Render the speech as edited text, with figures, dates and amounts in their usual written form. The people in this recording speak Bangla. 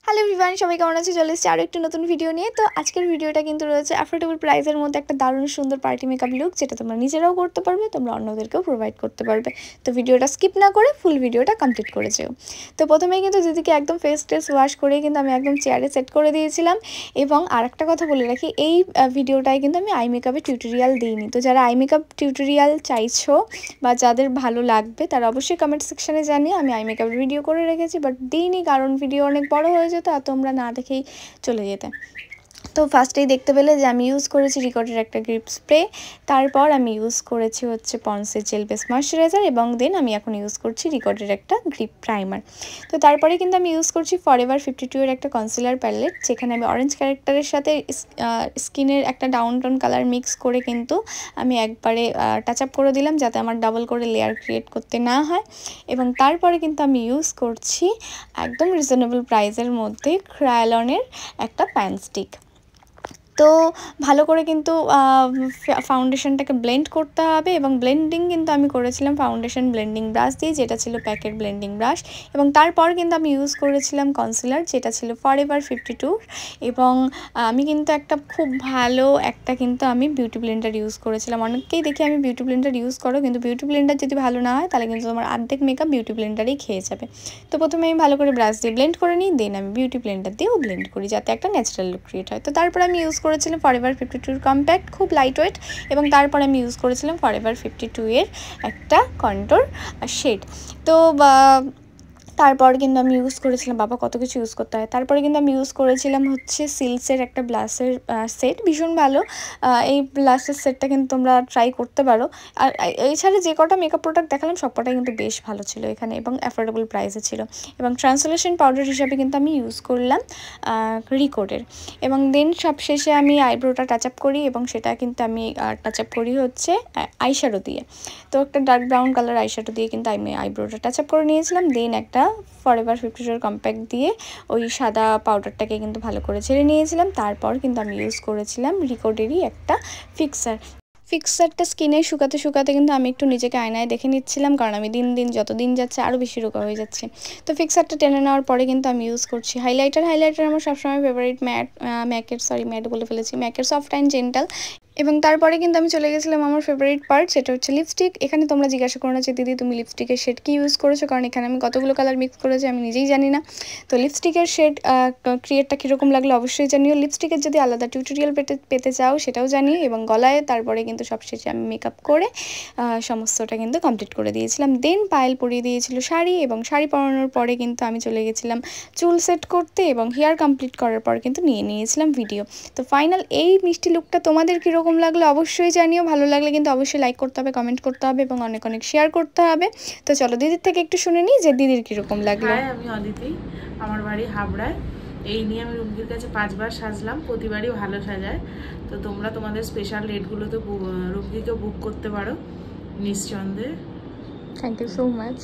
হ্যালো এভরিওয়ান, সবাই কেমন আছে? চলে এসেছি আরও একটি নতুন ভিডিও নিয়ে। তো আজকের ভিডিওটা কিন্তু রয়েছে অ্যাফোর্ডেবল প্রাইসের মধ্যে একটা দারুণ সুন্দর পার্টি মেকআপ লুক, যেটা তোমরা নিজেরাও করতে পারবে, তোমরা অন্যদেরকেও প্রোভাইড করতে পারবে। তো ভিডিওটা স্কিপ না করে ফুল ভিডিওটা কমপ্লিট করে যেও। তো প্রথমেই কিন্তু দিদিকে একদম ফেস ওয়াশ করে কিন্তু আমি একদম চেয়ারে সেট করে দিয়েছিলাম। এবং আরেকটা কথা বলে রাখি, এই ভিডিওটায় কিন্তু আমি আই মেকআপের টিউটোরিয়াল দিইনি। তো যারা আই মেকআপ টিউটোরিয়াল চাইছো বা যাদের ভালো লাগবে তারা অবশ্যই কমেন্ট সেকশানে জানিয়ে, আমি আই মেকআপের ভিডিও করে রেখেছি বাট দিইনি, কারণ ভিডিও অনেক বড় হয়ে যেত আর তোমরা না দেখেই চলে যেতে। তো ফার্স্টেই দেখতে পেলে যে আমি ইউজ করেছি রিকর্ডের একটা গ্রিপ স্প্রে, তারপর আমি ইউজ করেছি হচ্ছে পন্সের জেল বেস ময়শ্চারাইজার, এবং দেন আমি এখন ইউজ করছি রিকর্ডের একটা গ্রিপ প্রাইমার। তো তারপরে কিন্তু আমি ইউজ করছি ফরএভার 52 এর একটা কনসিলার প্যালেট, যেখানে আমি অরেঞ্জ ক্যারেক্টারের সাথে স্কিনের একটা ডাউন টোন কালার মিক্স করে কিন্তু আমি একবারে টাচ আপ করে দিলাম, যাতে আমার ডাবল করে লেয়ার ক্রিয়েট করতে না হয়। এবং তারপরে কিন্তু আমি ইউজ করছি একদম রিজনেবল প্রাইসের মধ্যে ক্রায়োলনের একটা প্যান স্টিক। তো ভালো করে কিন্তু ফাউন্ডেশনটাকে ব্লেন্ড করতে হবে, এবং ব্লেন্ডিং কিন্তু আমি করেছিলাম ফাউন্ডেশন ব্লেন্ডিং ব্রাশ দিয়ে, যেটা ছিল প্যাকেট ব্লেন্ডিং ব্রাশ। এবং তারপর কিন্তু আমি ইউজ করেছিলাম কনসিলার, যেটা ছিল ফরএভার 52। এবং আমি কিন্তু একটা খুব ভালো কিন্তু আমি বিউটি ব্লেন্ডার ইউজ করেছিলাম। অনেককেই দেখি আমি বিউটি ব্লেন্ডার ইউজ করো, কিন্তু বিউটি ব্লেন্ডার যদি ভালো না হয় তাহলে কিন্তু তোমার অর্ধেক মেকআপ বিউটি ব্লেন্ডারেই খেয়ে যাবে। তো প্রথমে আমি ভালো করে ব্রাশ দিয়ে ব্লেন্ড করে নিই, দেন আমি বিউটি ব্লেন্ডার দিয়েও ব্লেন্ড করি, যাতে একটা ন্যাচারাল লুক ক্রিয়েট হয়। তো তারপর আমি ইউজ করেছিলাম ফরএভার 52 কম্প্যাক্ট, খুব লাইট ওয়েট। এবং তারপর আমি ইউজ করেছিলাম ফরএভার 52 এর একটা কন্ট্যুর শেড। তো তারপর কিন্তু আমি ইউজ করেছিলাম, বাবা কত কিছু ইউজ করতে হয়। তারপরে কিন্তু আমি ইউজ করেছিলাম হচ্ছে সিলসের একটা ব্লাশের সেট, ভীষণ ভালো। এই ব্লাশের সেটটা কিন্তু তোমরা ট্রাই করতে পারো। আর এছাড়া যে কটা মেকআপ প্রোডাক্ট দেখালাম সবকটাই কিন্তু বেশ ভালো ছিল এখানে, এবং অ্যাফোর্ডেবল প্রাইসে ছিল। এবং ট্রান্সলেশন পাউডার হিসাবে কিন্তু আমি ইউজ করলাম রিকোডের। এবং দেন সবশেষে আমি আইব্রোটা টাচ আপ করি, এবং সেটা কিন্তু আমি টাচ আপ করি হচ্ছে আইশ্যাডো দিয়ে। তো একটা ডার্ক ব্রাউন কালার আইশ্যাডো দিয়ে কিন্তু আমি আইব্রোটা টাচ আপ করে নিয়েছিলাম। দেন একটা ফরএভার 52 কম্প্যাক্ট দিয়ে ওই সাদা পাউডারটাকে কিন্তু ভালো করে ছেড়ে নিয়েছিলাম। তারপর কিন্তু আমি ইউজ করেছিলাম রিকোডেরই একটা ফিক্সারটা স্কিনে শুকাতে কিন্তু আমি একটু নিজেকে আয়নায় দেখে নিচ্ছিলাম, কারণ আমি যত দিন যাচ্ছে আরও বেশি রোগা হয়ে যাচ্ছে। তো ফিক্সারটা টেনে নেওয়ার পরে কিন্তু আমি ইউজ করছি হাইলাইটার আমার সবসময় ফেভারিট ম্যাকের সফট অ্যান্ড জেন্টাল। এবং তারপরে কিন্তু আমি চলে গেছিলাম আমার ফেভারিট পার্ট, সেটা হচ্ছে লিপস্টিক। এখানে তোমরা জিজ্ঞাসা করো না যে দিদি তুমি লিপস্টিকের শেড কী ইউজ করেছো, কারণ এখানে আমি কতগুলো কালার মিক্স করেছি আমি নিজেই জানি না। তো লিপস্টিকের শেড ক্রিয়েটটা কীরকম লাগলো অবশ্যই জানিও। লিপস্টিকের যদি আলাদা টিউটোরিয়াল পেতে চাও সেটাও জানিও। এবং গলায় তারপরে কিন্তু সবশেষে আমি মেকআপ করে সমস্তটা কিন্তু কমপ্লিট করে দিয়েছিলাম। দেন পায়েল পরিয়ে দিয়েছিল শাড়ি, এবং শাড়ি পরানোর পরে কিন্তু আমি চলে গেছিলাম চুল সেট করতে, এবং হেয়ার কমপ্লিট করার পর কিন্তু নিয়েছিলাম ভিডিও। তো ফাইনাল এই মিষ্টি লুকটা তোমাদের কীরকম লাগলো অবশ্যই জানিও। ভালো লাগলে কিন্তু অবশ্যই লাইক করতে হবে, কমেন্ট করতে হবে, এবং অনেক শেয়ার করতে হবে। তো চলো দিদির থেকে একটু শুনে নিই যে দিদির কীরকম লাগলো। আমি অদিতি, আমার বাড়ি হাবড়ায়। এই নিয়ে আমি রুমকির কাছে 5 বার সাজলাম, প্রতিবারই ভালো সাজায়। তো তোমরা তোমাদের স্পেশাল রেটগুলোতে রুমকিকে বুক করতে পারো নিঃসন্দেহে। Thank you so much.